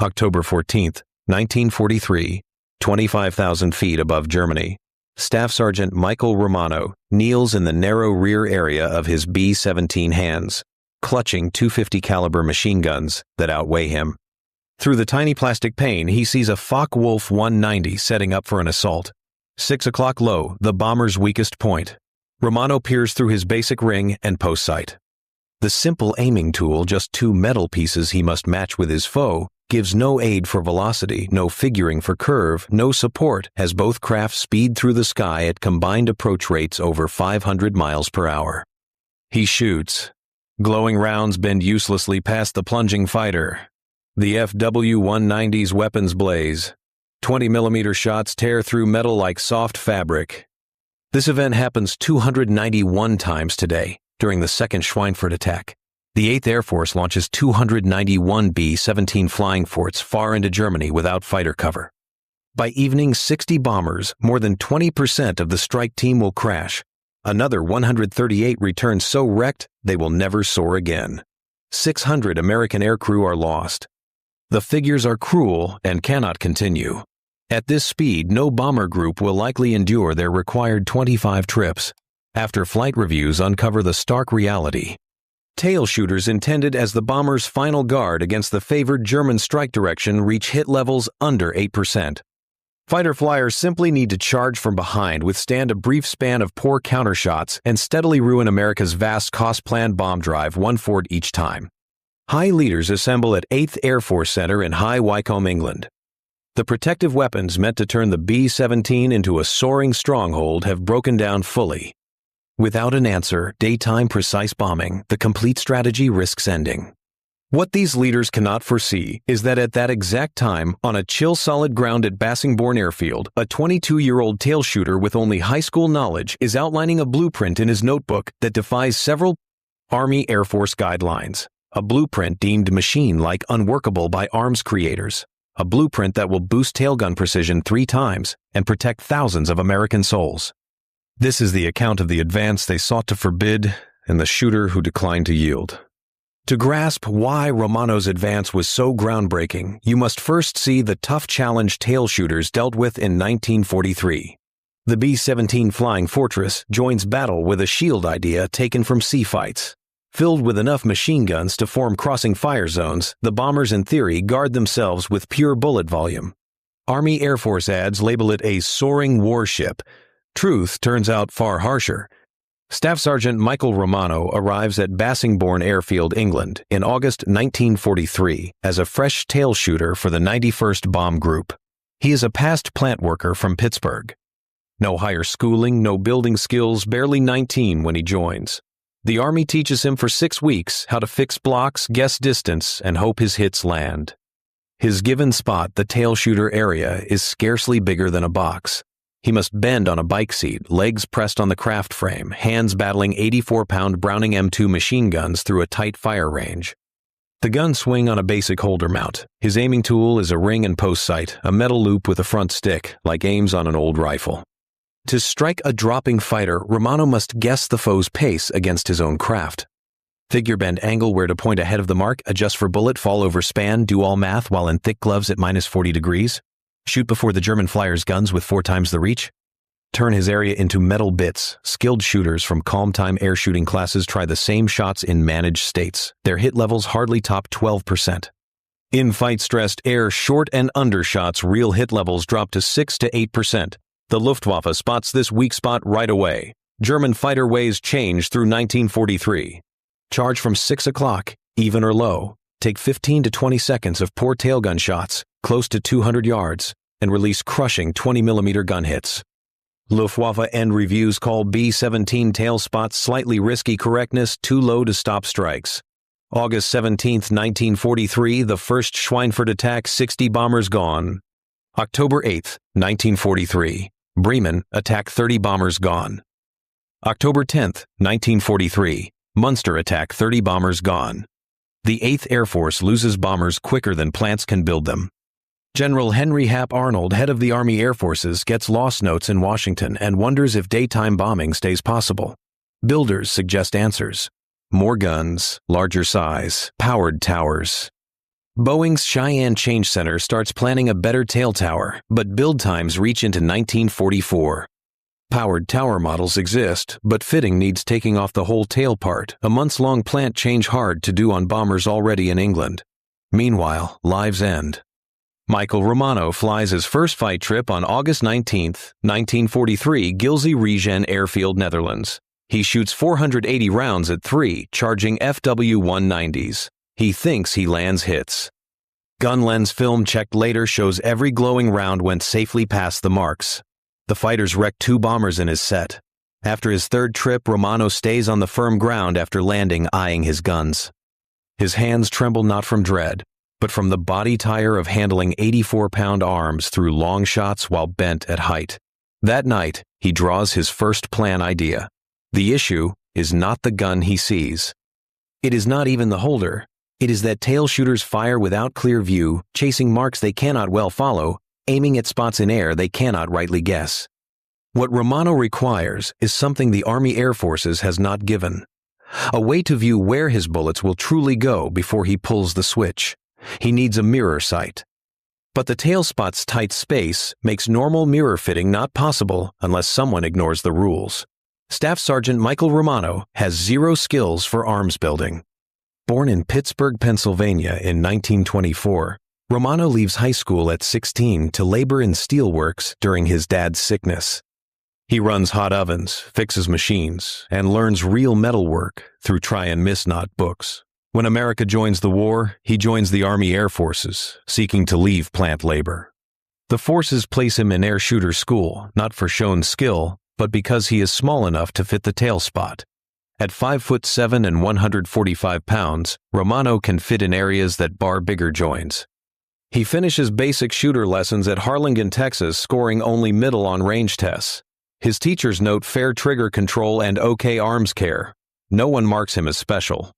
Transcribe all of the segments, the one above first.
October 14, 1943, 25,000 feet above Germany, Staff Sergeant Michael Romano kneels in the narrow rear area of his B-17 hands, clutching .250 caliber machine guns that outweigh him. Through the tiny plastic pane, he sees a Focke-Wulf 190 setting up for an assault. 6 o'clock low, the bomber's weakest point. Romano peers through his basic ring and post sight. The simple aiming tool, just 2 metal pieces he must match with his foe, gives no aid for velocity, no figuring for curve, no support as both craft speed through the sky at combined approach rates over 500 miles per hour. He shoots. Glowing rounds bend uselessly past the plunging fighter. The FW-190's weapons blaze. 20mm shots tear through metal like soft fabric. This event happens 291 times today during the second Schweinfurt attack. The 8th Air Force launches 291 B-17 flying forts far into Germany without fighter cover. By evening, 60 bombers, more than 20% of the strike team, will crash. Another 138 return so wrecked they will never soar again. 600 American aircrew are lost. The figures are cruel and cannot continue. At this speed, no bomber group will likely endure their required 25 trips. After flight reviews uncover the stark reality. Tail shooters intended as the bomber's final guard against the favored German strike direction reach hit levels under 8%. Fighter flyers simply need to charge from behind, withstand a brief span of poor countershots, and steadily ruin America's vast cost-planned bomb drive, one fort each time. High leaders assemble at 8th Air Force Center in High Wycombe, England. The protective weapons meant to turn the B-17 into a soaring stronghold have broken down fully. Without an answer, daytime precise bombing, the complete strategy risks ending. What these leaders cannot foresee is that at that exact time, on a chill solid ground at Bassingbourn Airfield, a 22-year-old tail shooter with only high school knowledge is outlining a blueprint in his notebook that defies several Army Air Force guidelines. A blueprint deemed machine-like unworkable by arms creators. A blueprint that will boost tailgun precision 3 times and protect thousands of American souls. This is the account of the advance they sought to forbid and the shooter who declined to yield. To grasp why Romano's advance was so groundbreaking, you must first see the tough challenge tail shooters dealt with in 1943. The B-17 Flying Fortress joins battle with a shield idea taken from sea fights. Filled with enough machine guns to form crossing fire zones, the bombers in theory guard themselves with pure bullet volume. Army Air Force ads label it a soaring warship. Truth turns out far harsher. Staff Sergeant Michael Romano arrives at Bassingbourn Airfield, England, in August 1943 as a fresh tail shooter for the 91st Bomb Group. He is a past plant worker from Pittsburgh. No higher schooling, no building skills, barely 19 when he joins. The Army teaches him for 6 weeks how to fix blocks, guess distance, and hope his hits land. His given spot, the tail shooter area, is scarcely bigger than a box. He must bend on a bike seat, legs pressed on the craft frame, hands battling 84-pound Browning M2 machine guns through a tight fire range. The guns swing on a basic holder mount. His aiming tool is a ring and post sight, a metal loop with a front stick, like aims on an old rifle. To strike a dropping fighter, Romano must guess the foe's pace against his own craft. Figure bend angle where to point ahead of the mark, adjust for bullet, fall over span, do all math while in thick gloves at -40 degrees. Shoot before the German flyer's guns with 4 times the reach. Turn his area into metal bits. Skilled shooters from calm time air shooting classes try the same shots in managed states. Their hit levels hardly top 12%. In fight-stressed air, short and undershots, real hit levels drop to 6 to 8%. The Luftwaffe spots this weak spot right away. German fighter ways change through 1943. Charge from 6 o'clock, even or low. Take 15 to 20 seconds of poor tailgun shots, close to 200 yards, and release crushing 20mm gun hits. Luftwaffe end reviews call B-17 tail spots slightly risky correctness, too low to stop strikes. August 17, 1943, the first Schweinfurt attack, 60 bombers gone. October 8, 1943, Bremen, attack, 30 bombers gone. October 10, 1943, Munster attack, 30 bombers gone. The 8th Air Force loses bombers quicker than plants can build them. General Henry Hap Arnold, head of the Army Air Forces, gets lost notes in Washington and wonders if daytime bombing stays possible. Builders suggest answers. More guns, larger size, powered towers. Boeing's Cheyenne Change Center starts planning a better tail tower, but build times reach into 1944. Powered tower models exist, but fitting needs taking off the whole tail part, a months-long plant change hard to do on bombers already in England. Meanwhile, lives end. Michael Romano flies his first fight trip on August 19, 1943, Gilze-Regen Airfield, Netherlands. He shoots 480 rounds at 3, charging FW-190s. He thinks he lands hits. Gun lens film checked later shows every glowing round went safely past the marks. The fighters wrecked 2 bombers in his set. After his third trip, Romano stays on the firm ground after landing, eyeing his guns. His hands tremble not from dread, but from the body tire of handling 84-pound arms through long shots while bent at height. That night, he draws his first plan idea. The issue is not the gun he sees. It is not even the holder. It is that tail shooters fire without clear view, chasing marks they cannot well follow, aiming at spots in air they cannot rightly guess. What Romano requires is something the Army Air Forces has not given. A way to view where his bullets will truly go before he pulls the switch. He needs a mirror sight. But the tail spot's tight space makes normal mirror fitting not possible unless someone ignores the rules. Staff Sergeant Michael Romano has 0 skills for arms building. Born in Pittsburgh, Pennsylvania in 1924, Romano leaves high school at 16 to labor in steelworks during his dad's sickness. He runs hot ovens, fixes machines, and learns real metal work through try-and-miss-not books. When America joins the war, he joins the Army Air Forces, seeking to leave plant labor. The forces place him in air shooter school, not for shown skill, but because he is small enough to fit the tail spot. At 5'7" and 145 pounds, Romano can fit in areas that bar bigger joins. He finishes basic shooter lessons at Harlingen, Texas, scoring only middle on range tests. His teachers note fair trigger control and okay arms care. No one marks him as special.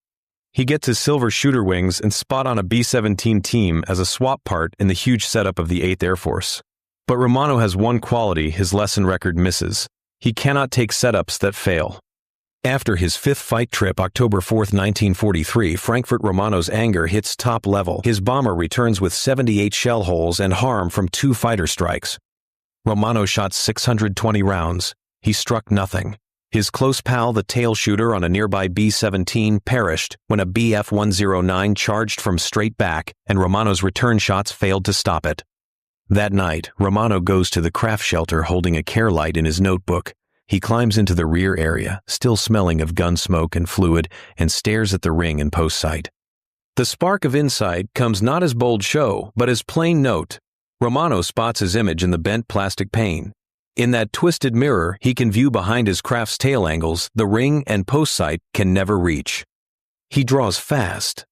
He gets his silver shooter wings and spot on a B-17 team as a swap part in the huge setup of the 8th Air Force. But Romano has one quality his lesson record misses. He cannot take setups that fail. After his 5th fight trip, October 4, 1943, Frankfurt, Romano's anger hits top level. His bomber returns with 78 shell holes and harm from 2 fighter strikes. Romano shot 620 rounds. He struck nothing. His close pal, the tail shooter on a nearby B-17, perished when a Bf-109 charged from straight back and Romano's return shots failed to stop it. That night, Romano goes to the craft shelter holding a care light in his notebook. He climbs into the rear area, still smelling of gun smoke and fluid, and stares at the ring in post sight. The spark of insight comes not as bold show, but as plain note. Romano spots his image in the bent plastic pane. In that twisted mirror, he can view behind his craft's tail angles the ring and post sight can never reach. He draws fast.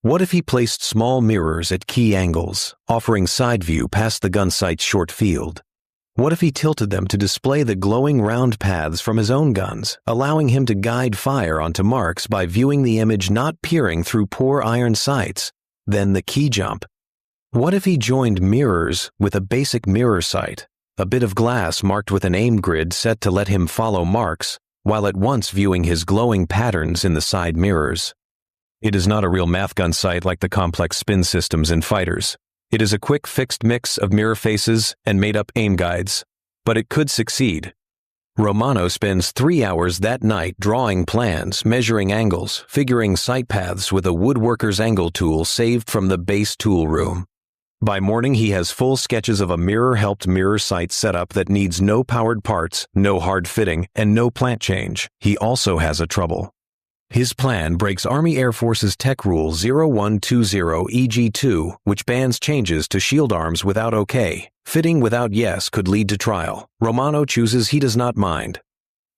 What if he placed small mirrors at key angles, offering side view past the gun sight's short field? What if he tilted them to display the glowing round paths from his own guns, allowing him to guide fire onto marks by viewing the image not peering through poor iron sights? Then the key jump. What if he joined mirrors with a basic mirror sight, a bit of glass marked with an aim grid set to let him follow marks, while at once viewing his glowing patterns in the side mirrors? It is not a real math gun sight like the complex spin systems in fighters. It is a quick fixed mix of mirror faces and made-up aim guides, but it could succeed. Romano spends 3 hours that night drawing plans, measuring angles, figuring sight paths with a woodworker's angle tool saved from the base tool room. By morning, he has full sketches of a mirror-helped mirror sight setup that needs no powered parts, no hard fitting, and no plant change. He also has a trouble. His plan breaks Army Air Force's Tech Rule 0120 EG2, which bans changes to shield arms without OK. Fitting without yes could lead to trial. Romano chooses he does not mind.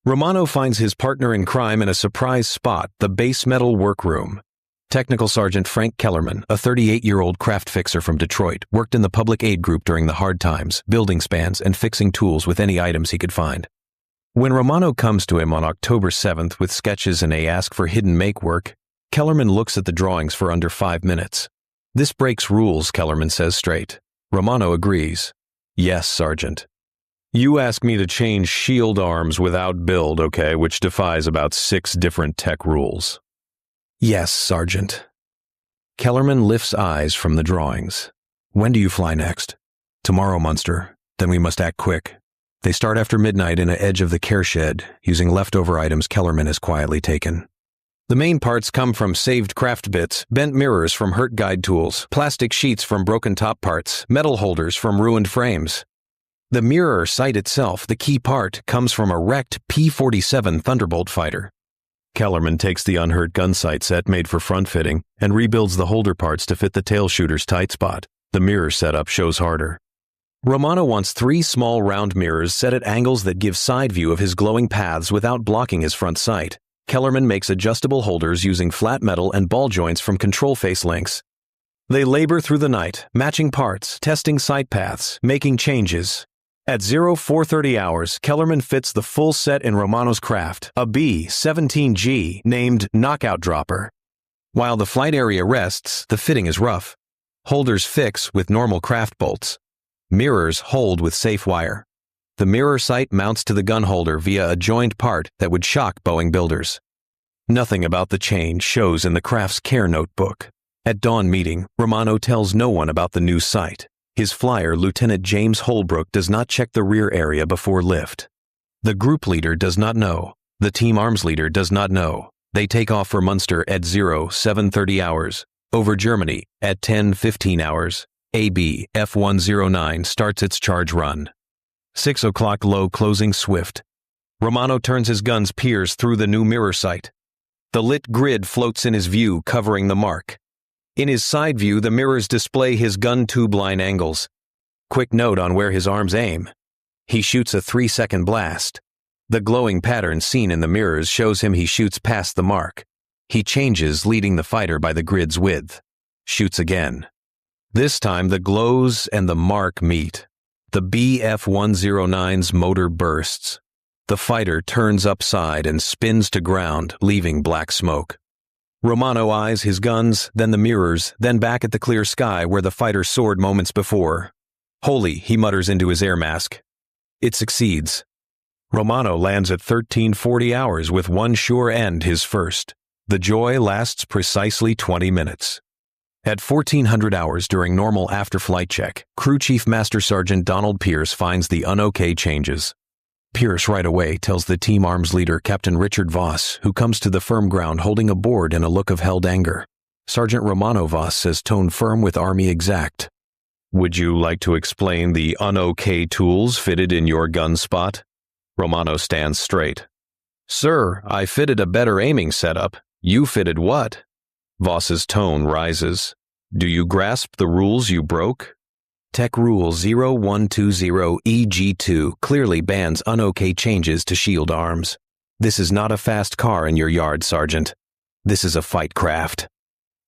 Romano finds his partner in crime in a surprise spot, the base metal workroom. Technical Sergeant Frank Kellerman, a 38-year-old craft fixer from Detroit, worked in the public aid group during the hard times, building spans and fixing tools with any items he could find. When Romano comes to him on October 7th with sketches and a ask for hidden make work, Kellerman looks at the drawings for under 5 minutes. This breaks rules, Kellerman says straight. Romano agrees. Yes, Sergeant. You ask me to change shield arms without build, okay, which defies about 6 different tech rules. Yes, Sergeant. Kellerman lifts eyes from the drawings. When do you fly next? Tomorrow, Munster. Then we must act quick. They start after midnight in an edge of the care shed, using leftover items Kellerman has quietly taken. The main parts come from saved craft bits, bent mirrors from hurt guide tools, plastic sheets from broken top parts, metal holders from ruined frames. The mirror sight itself, the key part, comes from a wrecked P-47 Thunderbolt fighter. Kellerman takes the unhurt gun sight set made for front fitting and rebuilds the holder parts to fit the tail shooter's tight spot. The mirror setup shows harder. Romano wants 3 small round mirrors set at angles that give side view of his glowing paths without blocking his front sight. Kellerman makes adjustable holders using flat metal and ball joints from control face links. They labor through the night, matching parts, testing sight paths, making changes. At 0430 hours, Kellerman fits the full set in Romano's craft, a B-17G named Knockout Dropper. While the flight area rests, the fitting is rough. Holders fix with normal craft bolts. Mirrors hold with safe wire. The mirror sight mounts to the gun holder via a joined part that would shock Boeing builders. Nothing about the change shows in the craft's care notebook. At dawn meeting, Romano tells no one about the new sight. His flyer, Lieutenant James Holbrook, does not check the rear area before lift. The group leader does not know. The team arms leader does not know. They take off for Munster at 0730 hours. Over Germany at 10:15 hours. AB F-109 starts its charge run. 6 o'clock low closing swift. Romano turns his guns peers through the new mirror sight. The lit grid floats in his view, covering the mark. In his side view, the mirrors display his gun tube line angles. Quick note on where his arms aim. He shoots a 3-second blast. The glowing pattern seen in the mirrors shows him he shoots past the mark. He changes, leading the fighter by the grid's width. Shoots again. This time the glows and the mark meet. The BF-109's motor bursts. The fighter turns upside and spins to ground, leaving black smoke. Romano eyes his guns, then the mirrors, then back at the clear sky where the fighter soared moments before. Holy, he mutters into his air mask. It succeeds. Romano lands at 1340 hours with one sure end, his first. The joy lasts precisely 20 minutes. At 1400 hours during normal after-flight check, Crew Chief Master Sergeant Donald Pierce finds the un-OK changes. Pierce right away tells the team arms leader Captain Richard Voss, who comes to the firm ground holding a board and a look of held anger. Sergeant Romano Voss says tone firm with Army exact. Would you like to explain the un-OK tools fitted in your gun spot? Romano stands straight. Sir, I fitted a better aiming setup. You fitted what? Voss's tone rises. Do you grasp the rules you broke? Tech Rule 0120EG2 clearly bans un-OK changes to shield arms. This is not a fast car in your yard, Sergeant. This is a fight craft.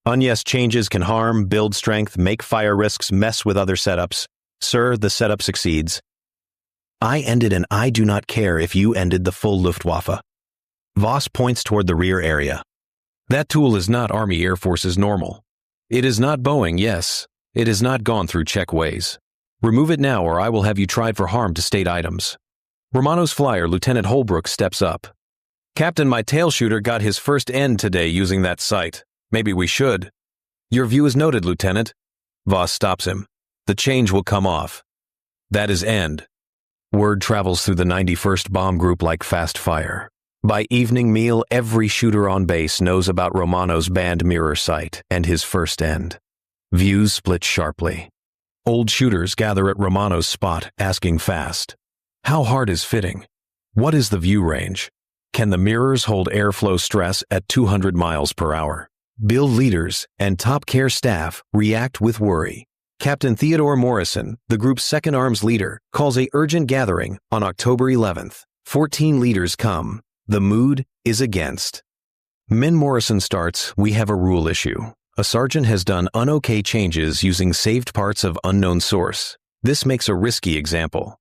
Un-yes changes can harm, build strength, make fire risks, mess with other setups. Sir, the setup succeeds. I ended and I do not care if you ended the full Luftwaffe. Voss points toward the rear area. That tool is not Army Air Force's normal. It is not Boeing, yes. It has not gone through check ways. Remove it now or I will have you tried for harm to state items. Romano's flyer, Lieutenant Holbrook, steps up. Captain, my tail shooter got his first end today using that sight. Maybe we should. Your view is noted, Lieutenant. Voss stops him. The change will come off. That is end. Word travels through the 91st Bomb Group like fast fire. By evening meal, every shooter on base knows about Romano's banned mirror sight and his first end. Views split sharply. Old shooters gather at Romano's spot, asking fast. How hard is fitting? What is the view range? Can the mirrors hold airflow stress at 200 miles per hour? Build leaders and top care staff react with worry. Captain Theodore Morrison, the group's second arms leader, calls a urgent gathering on October 11th. 14 leaders come. The mood is against. Min Morrison starts, we have a rule issue. A sergeant has done un-OK changes using saved parts of unknown source. This makes a risky example.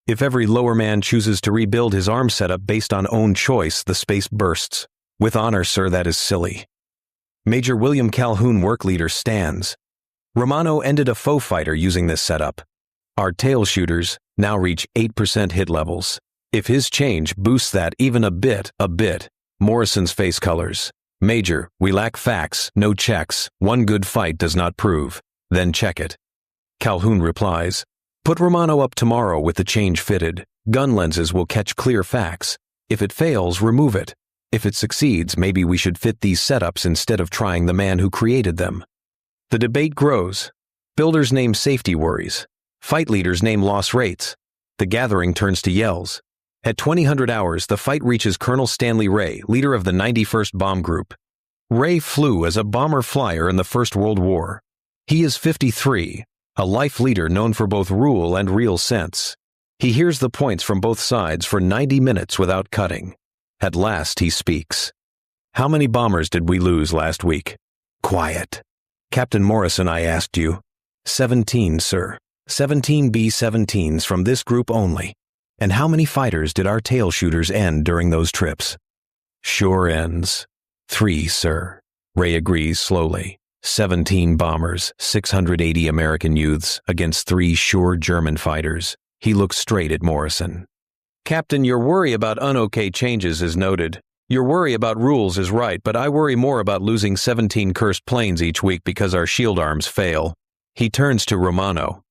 If every lower man chooses to rebuild his arm setup based on own choice, the space bursts. With honor, sir, that is silly. Major William Calhoun, work leader, stands. Romano ended a foe fighter using this setup. Our tail shooters now reach 8% hit levels. If his change boosts that even a bit, Morrison's face colors. Major, we lack facts, no checks. One good fight does not prove. Then check it. Calhoun replies, put Romano up tomorrow with the change fitted. Gun lenses will catch clear facts. If it fails, remove it. If it succeeds, maybe we should fit these setups instead of trying the man who created them. The debate grows. Builders name safety worries. Fight leaders name loss rates. The gathering turns to yells. At 2000 hours, the fight reaches Colonel Stanley Ray, leader of the 91st Bomb Group. Ray flew as a bomber flyer in the First World War. He is 53, a life leader known for both rule and real sense. He hears the points from both sides for 90 minutes without cutting. At last he speaks. How many bombers did we lose last week? Quiet. Captain Morrison, I asked you. 17, sir. 17 B-17s from this group only. And how many fighters did our tail shooters end during those trips? Sure ends. 3, sir. Ray agrees slowly. 17 bombers, 680 American youths against 3 sure German fighters. He looks straight at Morrison. Captain, your worry about un-okay changes is noted. Your worry about rules is right, but I worry more about losing 17 cursed planes each week because our shield arms fail. He turns to Romano.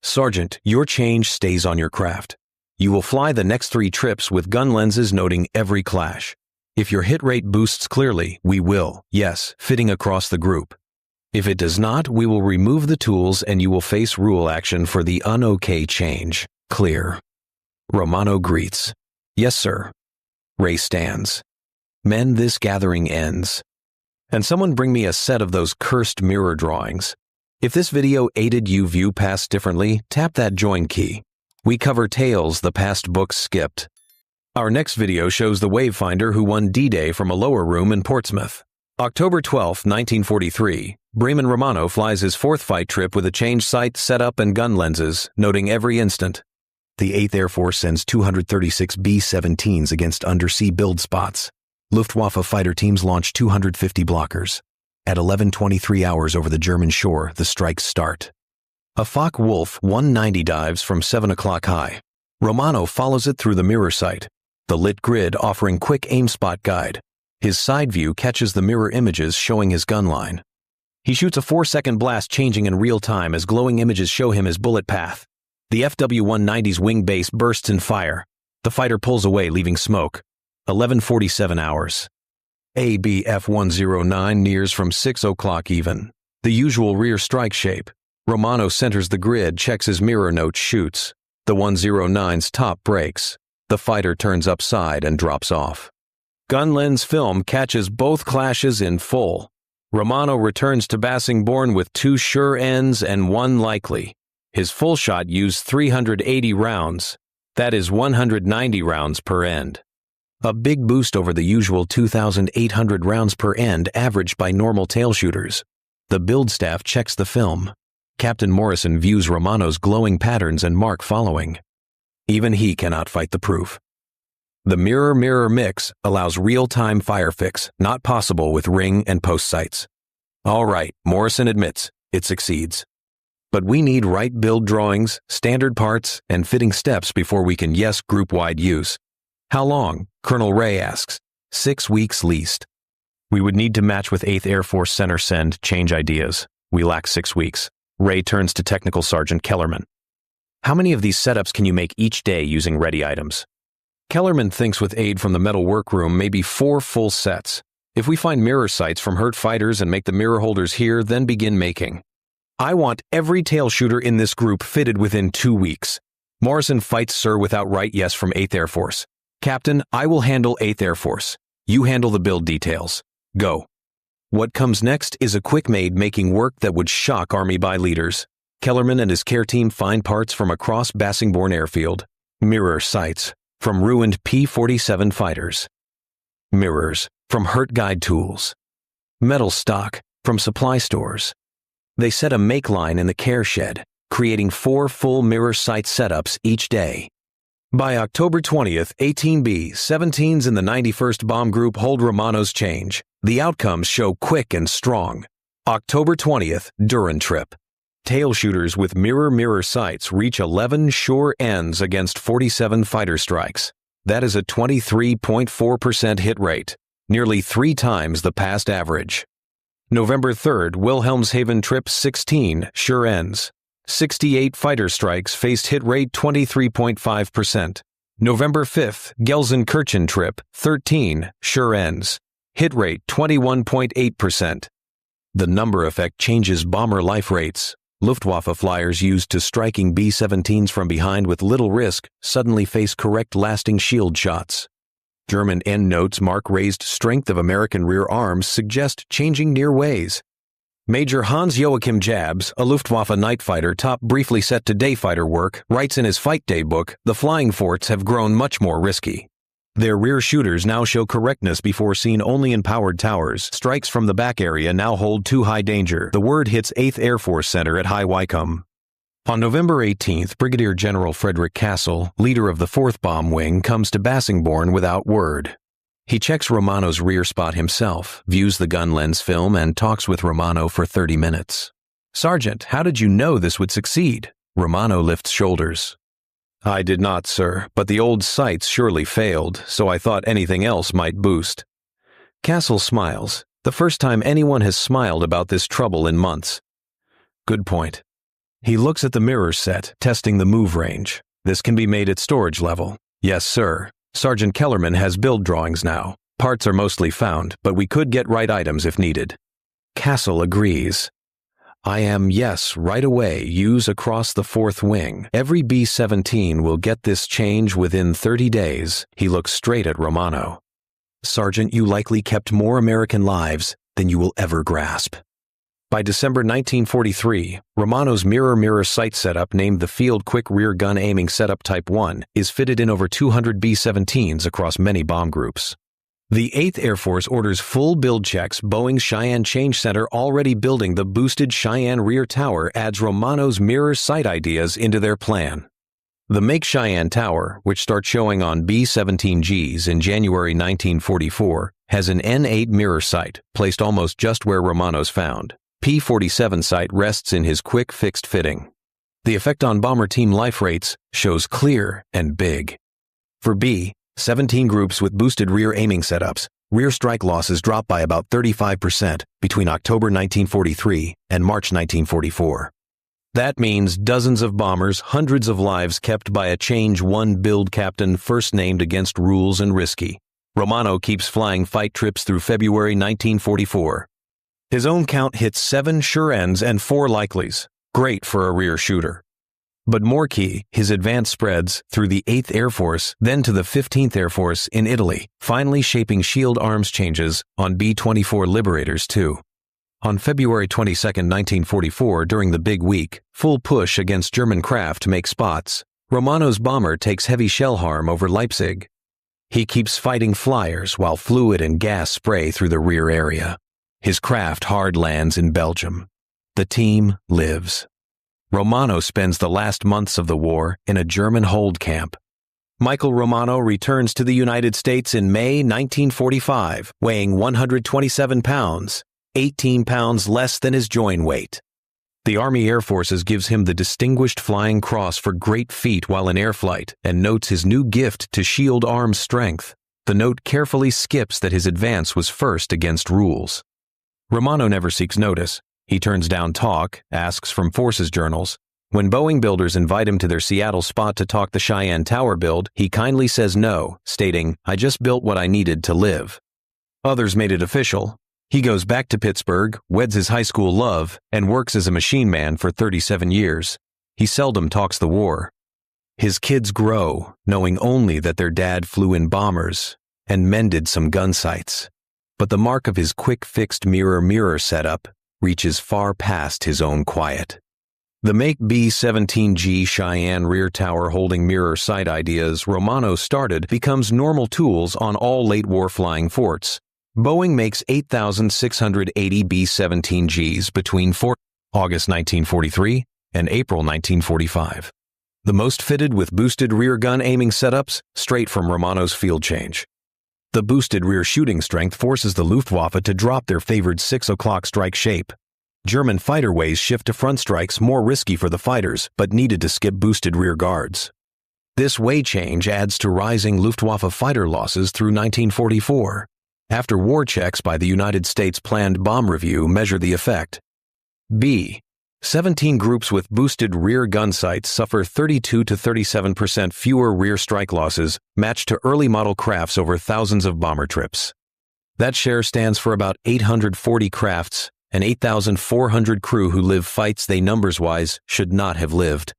Sergeant, your change stays on your craft. You will fly the next 3 trips with gun lenses noting every clash. If your hit rate boosts clearly, we will, yes, fitting across the group. If it does not, we will remove the tools and you will face rule action for the un-okay change. Clear. Romano greets. Yes, sir. Ray stands. Men, this gathering ends. And someone bring me a set of those cursed mirror drawings. If this video aided you view past differently, tap that join key. We cover tales the past books skipped. Our next video shows the Wavefinder who won D-Day from a lower room in Portsmouth. October 12, 1943, Bremen Romano flies his 4th fight trip with a changed sight, setup, and gun lenses, noting every instant. The 8th Air Force sends 236 B-17s against undersea build spots. Luftwaffe fighter teams launch 250 blockers. At 11:23 hours over the German shore, the strikes start. A Focke-Wulf 190 dives from 7 o'clock high. Romano follows it through the mirror sight, the lit grid offering quick aim spot guide. His side view catches the mirror images showing his gun line. He shoots a 4-second blast changing in real time as glowing images show him his bullet path. The FW-190's wing base bursts in fire. The fighter pulls away, leaving smoke. 11:47 hours. ABF-109 nears from 6 o'clock even. The usual rear strike shape. Romano centers the grid, checks his mirror note, shoots. The 109's top breaks. The fighter turns upside and drops off. Gun lens film catches both clashes in full. Romano returns to Bassingbourn with 2 sure ends and 1 likely. His full shot used 380 rounds. That is 190 rounds per end. A big boost over the usual 2,800 rounds per end averaged by normal tail shooters. The build staff checks the film. Captain Morrison views Romano's glowing patterns and mark following. Even he cannot fight the proof. The mirror-mirror mix allows real-time fire fix, not possible with ring and post sights. All right, Morrison admits, it succeeds. But we need right build drawings, standard parts, and fitting steps before we can yes group-wide use. How long? Colonel Ray asks. 6 weeks least. We would need to match with 8th Air Force Center send, change ideas. We lack 6 weeks. Ray turns to Technical Sergeant Kellerman. How many of these setups can you make each day using ready items? Kellerman thinks with aid from the metal workroom, maybe 4 full sets. If we find mirror sights from hurt fighters and make the mirror holders here, then begin making. I want every tail shooter in this group fitted within 2 weeks. Morrison fights sir without right yes from 8th Air Force. Captain, I will handle 8th Air Force. You handle the build details. Go. What comes next is a quick-made making work that would shock Army by leaders. Kellerman and his care team find parts from across Bassingbourn Airfield. Mirror sights from ruined P-47 fighters. Mirrors from hurt guide tools. Metal stock from supply stores. They set a make line in the care shed, creating 4 full mirror sight setups each day. By October 20th, 18 B-17s in the 91st Bomb Group hold Romano's change. The outcomes show quick and strong. October 20th, Duran trip. Tail shooters with mirror sights reach 11 sure ends against 47 fighter strikes. That is a 23.4% hit rate. nearly 3 times the past average. November 3rd, Wilhelmshaven Trip 16 sure ends. 68 fighter strikes faced hit rate 23.5%. November 5th, Gelsenkirchen Trip 13 sure ends. Hit rate 21.8%. The number effect changes bomber life rates. Luftwaffe flyers used to striking B-17s from behind with little risk suddenly face correct lasting shield shots. German endnotes mark raised strength of American rear arms suggest changing near ways. Major Hans Joachim Jabs, a Luftwaffe night fighter top briefly set to day fighter work, writes in his Fight Day book, "The flying forts have grown much more risky. Their rear shooters now show correctness before seen only in powered towers. Strikes from the back area now hold too high danger." The word hits 8th Air Force Center at High Wycombe. On November 18th, Brigadier General Frederick Castle, leader of the 4th Bomb Wing, comes to Bassingbourn without word. He checks Romano's rear spot himself, views the gun lens film, and talks with Romano for 30 minutes. "Sergeant, how did you know this would succeed?" Romano lifts shoulders. "I did not, sir, but the old sights surely failed, so I thought anything else might boost." Castle smiles, the first time anyone has smiled about this trouble in months. "Good point." He looks at the mirror set, testing the move range. "This can be made at storage level." "Yes, sir. Sergeant Kellerman has build drawings now. Parts are mostly found, but we could get right items if needed." Castle agrees. Yes, right away, use across the 4th Wing. Every B-17 will get this change within 30 days. He looks straight at Romano. "Sergeant, you likely kept more American lives than you will ever grasp." By December 1943, Romano's mirror sight setup, named the Field Quick Rear Gun Aiming Setup Type 1, is fitted in over 200 B-17s across many bomb groups. The 8th Air Force orders full build checks. Boeing's Cheyenne Change Center, already building the boosted Cheyenne rear tower, adds Romano's mirror sight ideas into their plan. The Make Cheyenne Tower, which starts showing on B-17Gs in January 1944, has an N8 mirror sight, placed almost just where Romano's found. P-47 sight rests in his quick fixed fitting. The effect on bomber team life rates shows clear and big. For B-17 groups with boosted rear aiming setups, rear strike losses drop by about 35% between October 1943 and March 1944. That means dozens of bombers, hundreds of lives kept by a Change 1 build captain first named against rules and risky. Romano keeps flying fight trips through February 1944. His own count hits 7 sure ends and 4 likelies. Great for a rear shooter. But more key, his advance spreads through the 8th Air Force, then to the 15th Air Force in Italy, finally shaping shield arms changes on B-24 Liberators too. On February 22, 1944, during the Big Week, full push against German craft make spots. Romano's bomber takes heavy shell harm over Leipzig. He keeps fighting flyers while fluid and gas spray through the rear area. His craft hard lands in Belgium. The team lives. Romano spends the last months of the war in a German hold camp. Michael Romano returns to the United States in May 1945, weighing 127 pounds, 18 pounds less than his join weight. The Army Air Forces gives him the Distinguished Flying Cross for great feat while in air flight and notes his new gift to shield arms strength. The note carefully skips that his advance was first against rules. Romano never seeks notice. He turns down talk, asks from forces journals. When Boeing builders invite him to their Seattle spot to talk the Cheyenne Tower build, he kindly says no, stating, "I just built what I needed to live." Others made it official. He goes back to Pittsburgh, weds his high school love, and works as a machine man for 37 years. He seldom talks the war. His kids grow, knowing only that their dad flew in bombers and mended some gun sights. But the mark of his quick-fixed mirror setup reaches far past his own quiet. The Make B-17G Cheyenne rear tower holding mirror sight ideas Romano started becomes normal tools on all late war flying forts. Boeing makes 8,680 B-17Gs between August 1943 and April 1945. The most fitted with boosted rear gun aiming setups, straight from Romano's field change. The boosted rear shooting strength forces the Luftwaffe to drop their favored 6 o'clock strike shape. German fighter ways shift to front strikes, more risky for the fighters, but needed to skip boosted rear guards. This way change adds to rising Luftwaffe fighter losses through 1944. After-war checks by the United States Planned Bomb Review measure the effect. B-17 groups with boosted rear gun sights suffer 32 to 37% fewer rear strike losses, matched to early model crafts over thousands of bomber trips. That share stands for about 840 crafts and 8,400 crew who live fights they numbers-wise should not have lived.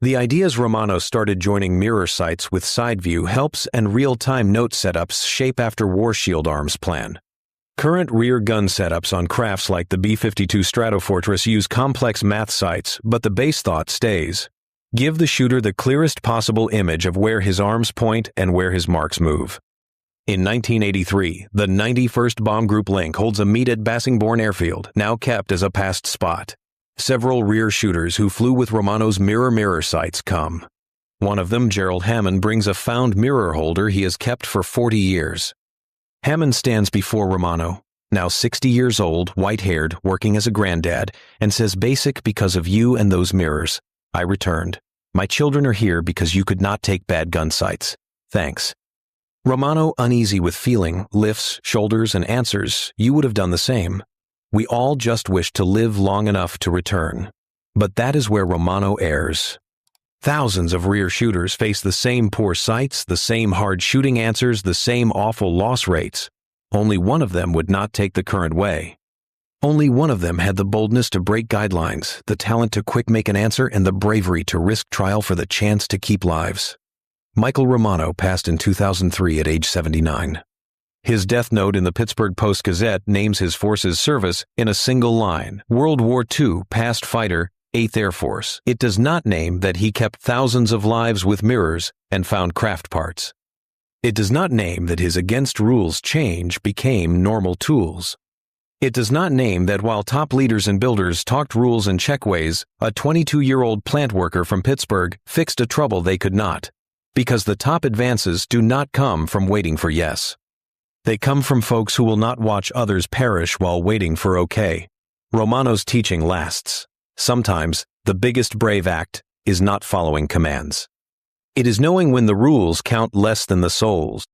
The ideas Romano started joining mirror sights with side view helps and real-time note setups shape after-war shield arms plan. Current rear gun setups on crafts like the B-52 Stratofortress use complex math sights, but the base thought stays. Give the shooter the clearest possible image of where his arms point and where his marks move. In 1983, the 91st Bomb Group Link holds a meet at Bassingbourn Airfield, now kept as a past spot. Several rear shooters who flew with Romano's mirror sights come. One of them, Gerald Hammond, brings a found mirror holder he has kept for 40 years. Hammond stands before Romano, now 60 years old, white-haired, working as a granddad, and says, "Basic because of you and those mirrors. I returned. My children are here because you could not take bad gun sights. Thanks." Romano, uneasy with feeling, lifts, shoulders, and answers, "You would have done the same. We all just wish to live long enough to return." But that is where Romano errs. Thousands of rear shooters face the same poor sights, the same hard shooting answers, the same awful loss rates. Only one of them would not take the current way. Only one of them had the boldness to break guidelines, the talent to quick make an answer, and the bravery to risk trial for the chance to keep lives. Michael Romano passed in 2003 at age 79. His death note in the Pittsburgh Post-Gazette names his force's service in a single line: World War II past fighter, 8th Air Force. It does not name that he kept thousands of lives with mirrors and found craft parts. It does not name that his against rules change became normal tools. It does not name that while top leaders and builders talked rules and checkways, a 22-year-old plant worker from Pittsburgh fixed a trouble they could not. Because the top advances do not come from waiting for yes. They come from folks who will not watch others perish while waiting for okay. Romano's teaching lasts. Sometimes, the biggest brave act is not following commands. It is knowing when the rules count less than the souls.